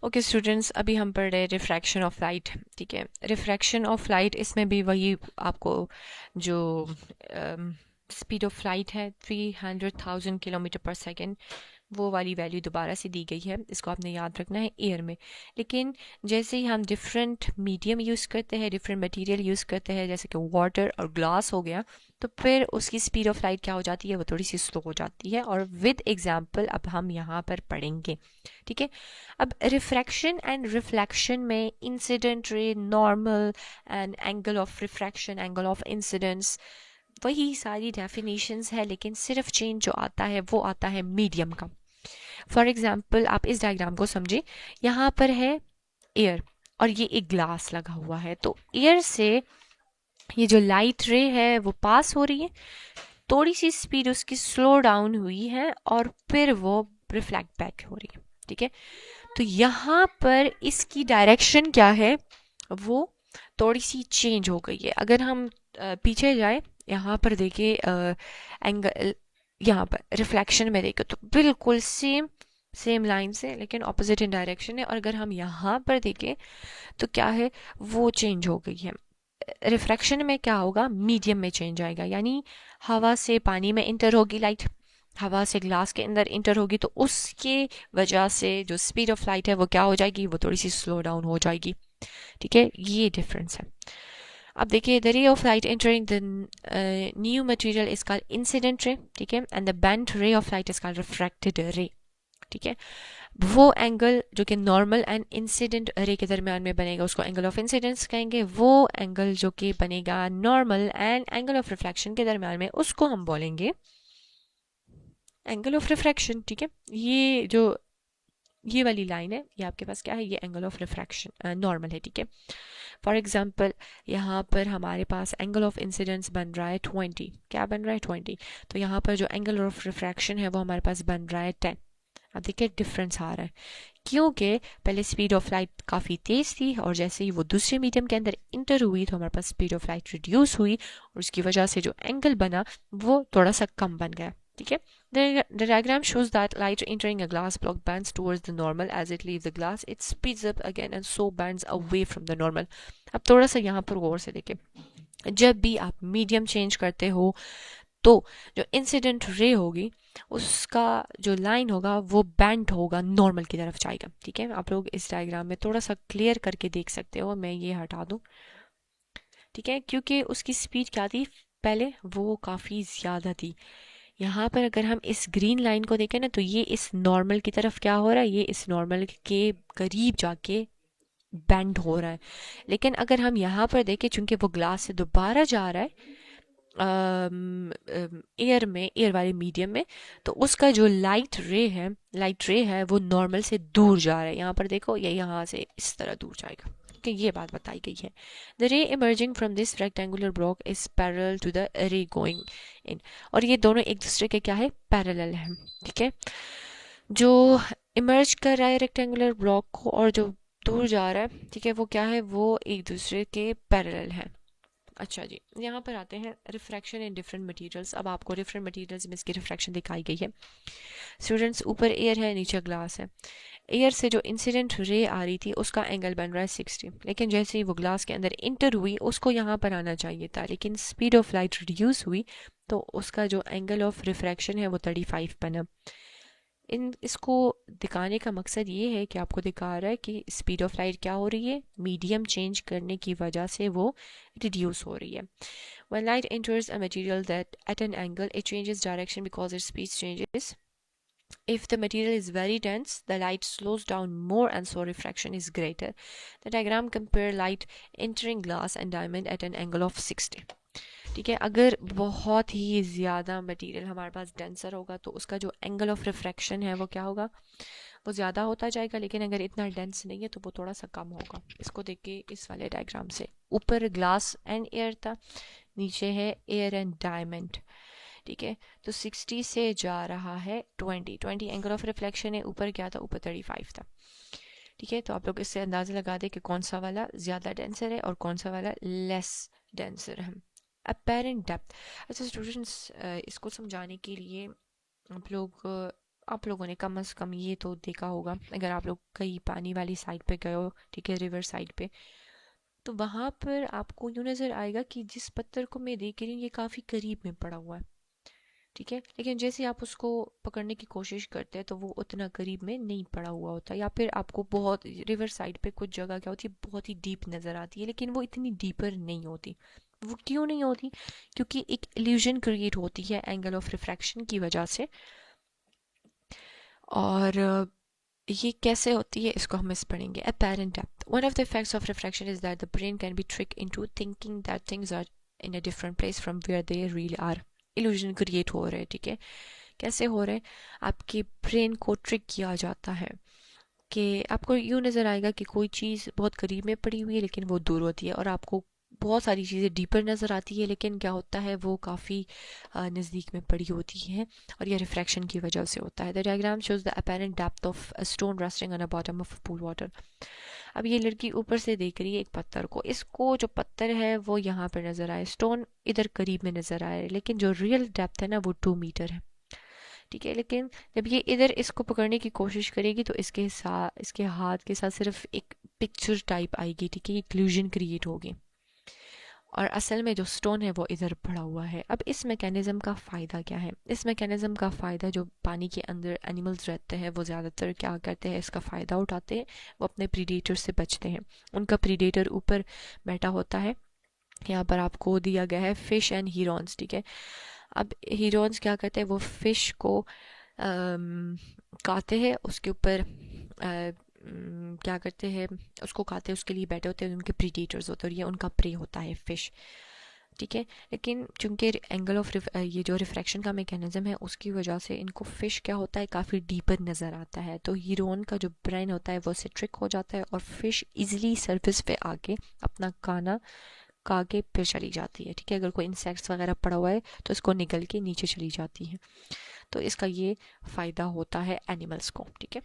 Okay students, अभी हम पढ़ रहे हैं रिफ्रैक्शन ऑफ लाइट। ठीक है, रिफ्रैक्शन ऑफ लाइट, इसमें भी वही आपको जो स्पीड ऑफ लाइट है 300,000 किलोमीटर पर सेकेंड, वो वाली वैल्यू दोबारा से दी गई है। इसको आपने याद रखना है एयर में। लेकिन जैसे ही हम डिफरेंट मीडियम यूज़ करते हैं, डिफरेंट मटेरियल यूज़ करते हैं, जैसे कि वाटर और ग्लास हो गया, तो फिर उसकी स्पीड ऑफ लाइट क्या हो जाती है, वो थोड़ी सी स्लो हो जाती है। और विद एग्जांपल अब हम यहाँ पर पढ़ेंगे। ठीक है, अब रिफ्रैक्शन एंड रिफ्लेक्शन में incident ray, normal and angle of refraction, angle of incidence, वही सारी डेफिनेशंस है, लेकिन सिर्फ चेंज जो आता है वो आता है मीडियम का। फॉर एग्जाम्पल आप इस डायग्राम को समझे, यहाँ पर है एयर और ये एक ग्लास लगा हुआ है। तो एयर से ये जो लाइट रे है वो पास हो रही है, थोड़ी सी स्पीड उसकी स्लो डाउन हुई है और फिर वो रिफ्लेक्ट बैक हो रही है। ठीक है, तो यहाँ पर इसकी डायरेक्शन क्या है, वो थोड़ी सी चेंज हो गई है। अगर हम पीछे जाए, यहाँ पर देखिए एंगल, यहाँ पर रिफ्लेक्शन में देखें तो बिल्कुल सेम सेम लाइन से, लेकिन ऑपोजिट इन डायरेक्शन है। और अगर हम यहाँ पर देखें तो क्या है, वो चेंज हो गई है। रिफ्रैक्शन में क्या होगा, मीडियम में चेंज आएगा, यानी हवा से पानी में इंटर होगी लाइट, हवा से ग्लास के अंदर इंटर होगी, तो उसके वजह से जो स्पीड ऑफ लाइट है वो क्या हो जाएगी, वो थोड़ी सी स्लो डाउन हो जाएगी। ठीक है, ये डिफरेंस है। अब देखिए, the ray of light entering the new material is called incident ray. ठीक है, and the bent ray of light is called refracted रे। ठीक है, वो एंगल जो कि नॉर्मल एंड इंसिडेंट रे के दरमियान में बनेगा उसको एंगल ऑफ इंसिडेंस कहेंगे। वो एंगल जो कि बनेगा normal and angle of reflection के दरमियान में, उसको हम बोलेंगे एंगल ऑफ रिफ्रैक्शन। ठीक है, ये जो ये वाली लाइन है, ये आपके पास क्या है, ये एंगल ऑफ रिफ्रैक्शन नॉर्मल है। ठीक है, फॉर एग्जांपल यहाँ पर हमारे पास एंगल ऑफ इंसिडेंस बन रहा है 20। क्या बन रहा है, 20। तो यहाँ पर जो एंगल ऑफ रिफ्रैक्शन है वो हमारे पास बन रहा है 10। अब देखिए डिफरेंस आ रहा है, क्योंकि पहले स्पीड ऑफ लाइट काफ़ी तेज़ थी और जैसे ही वो दूसरे मीडियम के अंदर इंटर हुई तो हमारे पास स्पीड ऑफ लाइट रिड्यूस हुई और उसकी वजह से जो एंगल बना वो थोड़ा सा कम बन गया। ठीक है, the diagram shows that light entering a glass block bends towards the normal. As it leaves the glass, it speeds up again and so bends away from the normal. अब थोड़ा सा यहाँ पर गौर से देखें, जब भी आप मीडियम चेंज करते हो तो जो इंसिडेंट रे होगी उसका जो लाइन होगा वो बेंड होगा, नॉर्मल की तरफ जाएगा। ठीक है, आप लोग इस डायग्राम में थोड़ा सा क्लियर करके देख सकते हो, मैं ये हटा दूं। ठीक है, क्योंकि उसकी स्पीड क्या थी पहले, वो काफ़ी ज़्यादा थी। यहाँ पर अगर हम इस ग्रीन लाइन को देखें ना, तो ये इस नॉर्मल की तरफ क्या हो रहा है, ये इस नॉर्मल के करीब जाके बेंड हो रहा है। लेकिन अगर हम यहाँ पर देखें, चूंकि वो ग्लास से दोबारा जा रहा है एयर में, एयर वाले मीडियम में, तो उसका जो लाइट रे है वो नॉर्मल से दूर जा रहा है। यहाँ पर देखो, ये यहाँ से इस तरह दूर जाएगा। कि ये बात बताई गई है। The ray emerging from this rectangular block is parallel to the ray going in. और ये दोनों एक दूसरे के क्या है, पैरेलल है। ठीक है, जो इमर्ज कर रहा है रेक्टेंगुलर ब्लॉक को और जो दूर जा रहा है, ठीक है, वो क्या है, वो एक दूसरे के पैरेलल है। अच्छा जी, यहाँ पर आते हैं रिफ्रैक्शन इन डिफरेंट मटेरियल्स। अब आपको डिफरेंट मटेरियल्स में इसकी रिफ्रैक्शन दिखाई गई है। स्टूडेंट्स, ऊपर एयर है, नीचे ग्लास है। एयर से जो इंसिडेंट रे आ रही थी उसका एंगल बन रहा है 60, लेकिन जैसे ही वो ग्लास के अंदर इंटर हुई उसको यहाँ पर आना चाहिए था, लेकिन स्पीड ऑफ लाइट रिड्यूस हुई तो उसका जो एंगल ऑफ रिफ्रैक्शन है वो 35 बना। इसको दिखाने का मकसद ये है कि आपको दिखा रहा है कि स्पीड ऑफ लाइट क्या हो रही है, मीडियम चेंज करने की वजह से वो रिड्यूस हो रही है। When light enters a material that at an angle, it changes direction because its speed changes. If the material is very dense, the light slows down more and so refraction is greater. The diagram compare light entering glass and diamond at an angle of 60. ठीक है, अगर बहुत ही ज़्यादा material हमारे पास denser होगा तो उसका जो एंगल ऑफ रिफ्रैक्शन है वो क्या होगा, वो ज़्यादा होता जाएगा। लेकिन अगर इतना डेंस नहीं है तो वो थोड़ा सा कम होगा। इसको देखिए इस वाले डायग्राम से, ऊपर ग्लास एंड एयर था, नीचे है एयर एंड डायमंड। ठीक है, तो 60 से जा रहा है 20 एंगल ऑफ रिफ्लेक्शन है, ऊपर क्या था, ऊपर 35 था। ठीक है, तो आप लोग इससे अंदाज़ा लगा दें कि कौन सा वाला ज़्यादा डेंसर है और कौन सा वाला लेस डेंसर है। Apparent depth. अच्छा स्टूडेंट्स, इसको समझाने के लिए आप लोग आप लोगों ने कम से कम ये तो देखा होगा, अगर आप लोग कहीं पानी वाली साइड पे गए हो, ठीक है, रिवर साइड पे, तो वहां पर आपको यूँ नज़र आएगा कि जिस पत्थर को मैं देख रही हूँ ये काफ़ी करीब में पड़ा हुआ है, ठीक है, लेकिन जैसे आप उसको पकड़ने की कोशिश करते हैं तो वो उतना करीब में नहीं पड़ा हुआ होता, या फिर आपको बहुत रिवर साइड पे कुछ जगह क्या होती है, बहुत ही डीप नज़र आती है, लेकिन वो इतनी डीपर नहीं होती। वो क्यों नहीं होती? क्योंकि एक इल्यूजन क्रिएट होती है एंगल ऑफ रिफ्रैक्शन की वजह से। और ये कैसे होती है इसको हम इस पढ़ेंगे। apparent depth, one of the effects of refraction is that the brain can be tricked into thinking that things are in a different place from where they really are। illusion create हो रहे हैं, ठीक है, कैसे हो रहे हैं? आपके ब्रेन को ट्रिक किया जाता है कि आपको यूँ नज़र आएगा कि कोई चीज़ बहुत करीब में पड़ी हुई है लेकिन वो दूर होती है, और आपको बहुत सारी चीज़ें डीपर नज़र आती है लेकिन क्या होता है वो काफ़ी नज़दीक में पड़ी होती हैं, और ये रिफ्रैक्शन की वजह से होता है। The diagram shows the apparent depth of a stone resting on a bottom of pool water. अब ये लड़की ऊपर से देख रही है एक पत्थर को, इसको जो पत्थर है वो यहाँ पर नज़र आए, स्टोन इधर करीब में नज़र आए, लेकिन जो रियल डेप्थ है ना वो 2 मीटर है, ठीक है। लेकिन जब ये इधर इसको पकड़ने की कोशिश करेगी तो इसके हाथ के साथ सिर्फ एक पिक्चर टाइप आएगी, ठीक है, इल्यूजन क्रिएट होगी, और असल में जो स्टोन है वो इधर पड़ा हुआ है। अब इस मैकेनिज्म का फ़ायदा क्या है? इस मैकेनिज्म का फ़ायदा, जो पानी के अंदर एनिमल्स रहते हैं वो ज़्यादातर क्या करते हैं, इसका फ़ायदा उठाते हैं, वो अपने प्रीडेटर से बचते हैं। उनका प्रीडेटर ऊपर बैठा होता है, यहाँ पर आपको दिया गया है फिश एंड हीरोन्स, ठीक है। अब हीरोन्स क्या करते हैं, वो फिश को खाते हैं, उसके ऊपर क्या करते हैं, उसको खाते हैं, उसके लिए बैठे होते हैं, उनके प्रीडेटर्स होते हैं और ये उनका प्रे होता है फिश, ठीक है। लेकिन चूंकि एंगल ऑफ ये जो रिफ्रैक्शन का मैकेनिज्म है उसकी वजह से इनको फिश क्या होता है, काफ़ी डीपर नज़र आता है, तो हीरोन का जो ब्रेन होता है वो से ट्रिक हो जाता है और फिश इजीली सरफेस पे आके अपना खाना खा के फिर चली जाती है, ठीक है। अगर कोई इंसेक्ट्स वगैरह पड़ा हुआ है तो इसको निकल के नीचे चली जाती है, तो इसका ये फ़ायदा होता है एनिमल्स को, ठीक है।